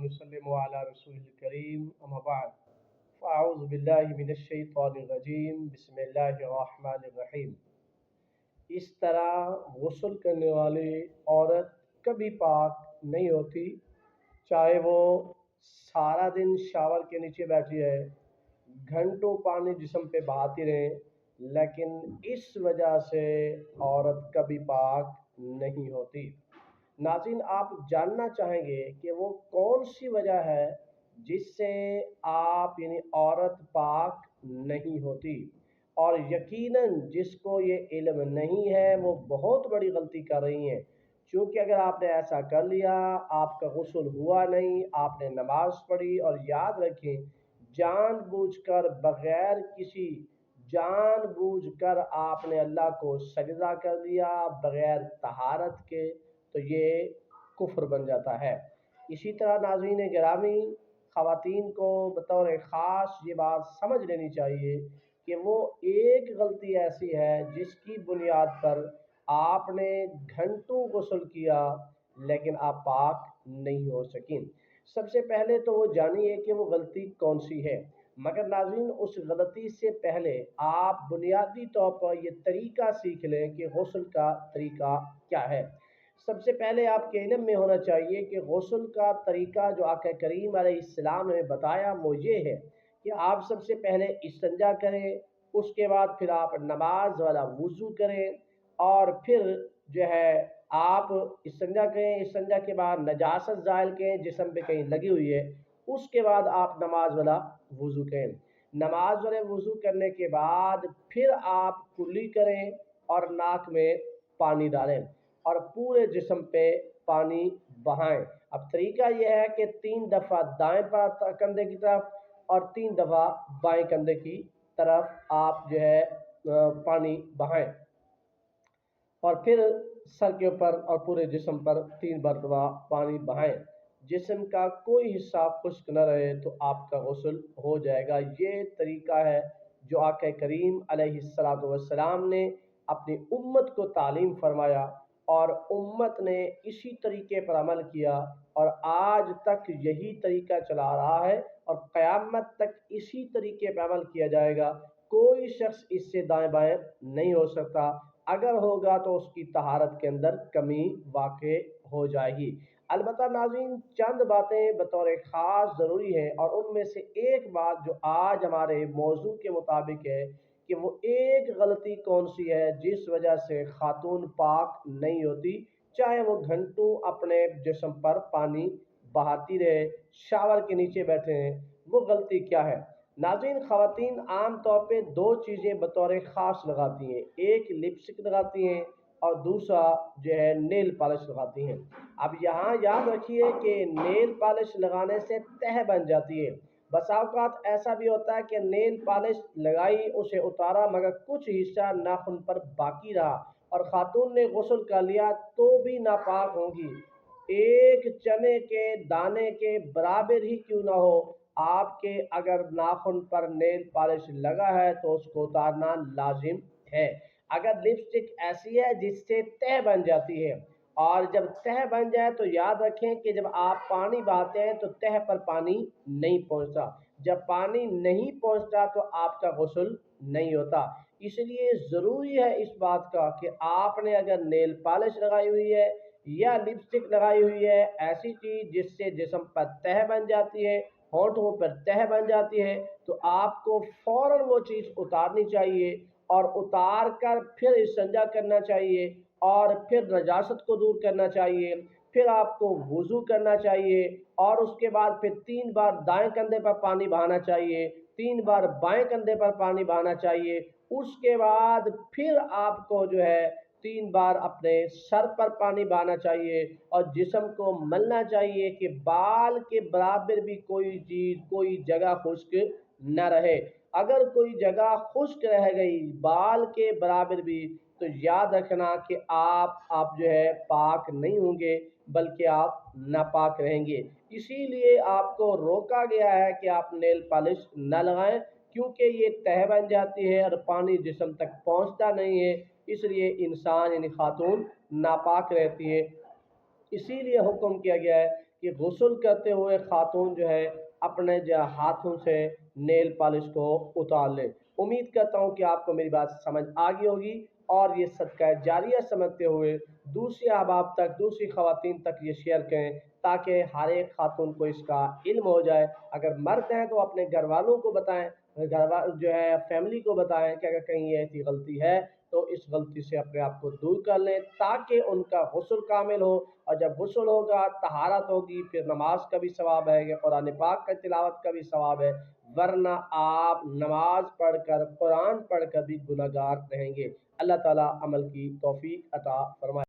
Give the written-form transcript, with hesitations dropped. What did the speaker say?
वसल्लम अला रसूलिल करीम अम्मा बाद फ़अऊज़ु बिल्लाहि मिनश शैतानिर रजीम बिस्मिल्लाहिर रहमानिर रहीम। इस तरह गुस्ल करने वाली औरत कभी पाक नहीं होती, चाहे वो सारा दिन शावर के नीचे बैठी रहे, घंटों पानी जिस्म पे बहाती रहे, लेकिन इस वजह से औरत कभी पाक नहीं होती। नाज़रीन, आप जानना चाहेंगे कि वो कौन सी वजह है जिससे आप यानी औरत पाक नहीं होती। और यकीनन जिसको ये इल्म नहीं है वो बहुत बड़ी गलती कर रही हैं, क्योंकि अगर आपने ऐसा कर लिया, आपका गुस्ल हुआ नहीं, आपने नमाज पढ़ी, और याद रखें जानबूझकर बगैर किसी जानबूझकर आपने अल्लाह को सजदा कर दिया बगैर तहारत के, तो ये कुफ्र बन जाता है। इसी तरह नाज़रीन गिरामी, ख़वातीन को बतौर ख़ास ये बात समझ लेनी चाहिए कि वो एक गलती ऐसी है जिसकी बुनियाद पर आपने घंटों गुस्ल किया लेकिन आप पाक नहीं हो सकें। सबसे पहले तो वो जानिए कि वो गलती कौन सी है, मगर नाज़रीन उस गलती से पहले आप बुनियादी तौर पर ये तरीका सीख लें कि गुस्ल का तरीका क्या है। सबसे पहले आपके इल्म में होना चाहिए कि गुस्ल का तरीका जो आका करीम अलैहिस्सलाम ने बताया वो ये है कि आप सबसे पहले इस्तिंजा करें, उसके बाद फिर आप नमाज वाला वुज़ू करें, और फिर जो है आप इस्तिंजा करें, इस्तिंजा के बाद नजासत ज़ाइल करें जिस्म पे कहीं लगी हुई है, उसके बाद आप नमाज वाला वुज़ू करें। नमाज वाले वुज़ू करने के बाद फिर आप कुल्ली करें और नाक में पानी डालें और पूरे जिस्म पे पानी बहाएं। अब तरीका यह है कि 3 दफ़ा दाएं कंधे की तरफ और 3 दफ़ा बाएं कंधे की तरफ आप जो है पानी बहाएं, और फिर सर के ऊपर और पूरे जिस्म पर 3 मरतबा पानी बहाएं। जिस्म का कोई हिस्सा खुश्क न रहे तो आपका गुस्ल हो जाएगा। ये तरीका है जो आका करीम अलैहिस्सलातु वस्सलाम ने अपनी उम्मत को तालीम फरमाया, और उम्मत ने इसी तरीके पर अमल किया, और आज तक यही तरीका चला रहा है और क़यामत तक इसी तरीके पर अमल किया जाएगा। कोई शख्स इससे दाएं बाएं नहीं हो सकता, अगर होगा तो उसकी तहारत के अंदर कमी वाक़े हो जाएगी। अलबत्ता नाज़रीन चंद बातें बतौर ख़ास ज़रूरी हैं, और उनमें से एक बात जो आज हमारे मौजू के मुताबिक है कि वो एक गलती कौन सी है जिस वजह से खातून पाक नहीं होती, चाहे वो घंटों अपने जिस्म पर पानी बहाती रहे, शावर के नीचे बैठे हैं, वो गलती क्या है। नाज़रीन ख़वातीन आम तौर पे 2 चीज़ें बतौर ख़ास लगाती हैं, एक लिपस्टिक लगाती हैं और दूसरा जो है नेल पॉलिश लगाती हैं। अब यहाँ याद रखिए कि नेल पॉलिश लगाने से तह बन जाती है। बसा औक़ात ऐसा भी होता है कि नेल पॉलिश लगाई, उसे उतारा, मगर कुछ हिस्सा नाखून पर बाकी रहा और ख़ातून ने गुस्ल कर लिया तो भी नापाक होंगी। एक चने के दाने के बराबर ही क्यों ना हो, आपके अगर नाखून पर नेल पॉलिश लगा है तो उसको उतारना लाजिम है। अगर लिपस्टिक ऐसी है जिससे तह बन जाती है, और जब तह बन जाए तो याद रखें कि जब आप पानी बहाते हैं तो तह पर पानी नहीं पहुंचता, जब पानी नहीं पहुंचता तो आपका गुस्ल नहीं होता। इसलिए ज़रूरी है इस बात का कि आपने अगर नेल पॉलिश लगाई हुई है या लिपस्टिक लगाई हुई है, ऐसी चीज़ जिससे जिस्म पर तह बन जाती है, होंठों पर तह बन जाती है, तो आपको फ़ौरन वो चीज़ उतारनी चाहिए, और उतार कर फिर इस्तिंजा करना चाहिए, और फिर नजासत को दूर करना चाहिए, फिर आपको वुज़ू करना चाहिए, और उसके बाद फिर 3 बार दाएं कंधे पर पानी बहाना चाहिए, 3 बार बाएं कंधे पर पानी बहाना चाहिए। उसके बाद फिर आपको जो है 3 बार अपने सर पर पानी बहाना चाहिए, और जिस्म को मलना चाहिए कि बाल के बराबर भी कोई चीज़ कोई जगह खुश्क न रहे। अगर कोई जगह खुश्क रह गई बाल के बराबर भी, तो याद रखना कि आप जो है पाक नहीं होंगे, बल्कि आप नापाक रहेंगे। इसीलिए आपको रोका गया है कि आप नेल पॉलिश न लगाएं, क्योंकि ये तह बन जाती है और पानी जिस्म तक पहुंचता नहीं है, इसलिए इंसान यानी खातून नापाक रहती है। इसीलिए हुक्म किया गया है کہ غسل کرتے ہوئے خاتون جو ہے اپنے جو ہاتھوں سے نیل پالش کو اتار لے۔ امید کرتا ہوں کہ آپ کو میری بات سمجھ آ گئی ہوگی، اور یہ صدقہ جاریہ سمجھتے ہوئے دوسرے احباب تک، دوسری خواتین تک یہ شیئر کریں، تاکہ ہر ایک خاتون کو اس کا علم ہو جائے۔ اگر مرد ہیں تو اپنے گھر والوں کو بتائیں، جو ہے فیملی کو بتائیں کہ اگر کہیں یہ ایسی غلطی ہے تو اس غلطی سے اپنے آپ کو دور کر لیں، تاکہ ان کا غسل کامل ہو۔ اور جب غسل ہوگا، طہارت ہوگی، پھر نماز کا بھی ثواب ہے، قرآن پاک کا تلاوت کا بھی ثواب ہے، ورنہ آپ نماز پڑھ کر، قرآن پڑھ کر بھی گناہگار رہیں گے۔ اللہ تعالیٰ عمل کی توفیق عطا فرمائے۔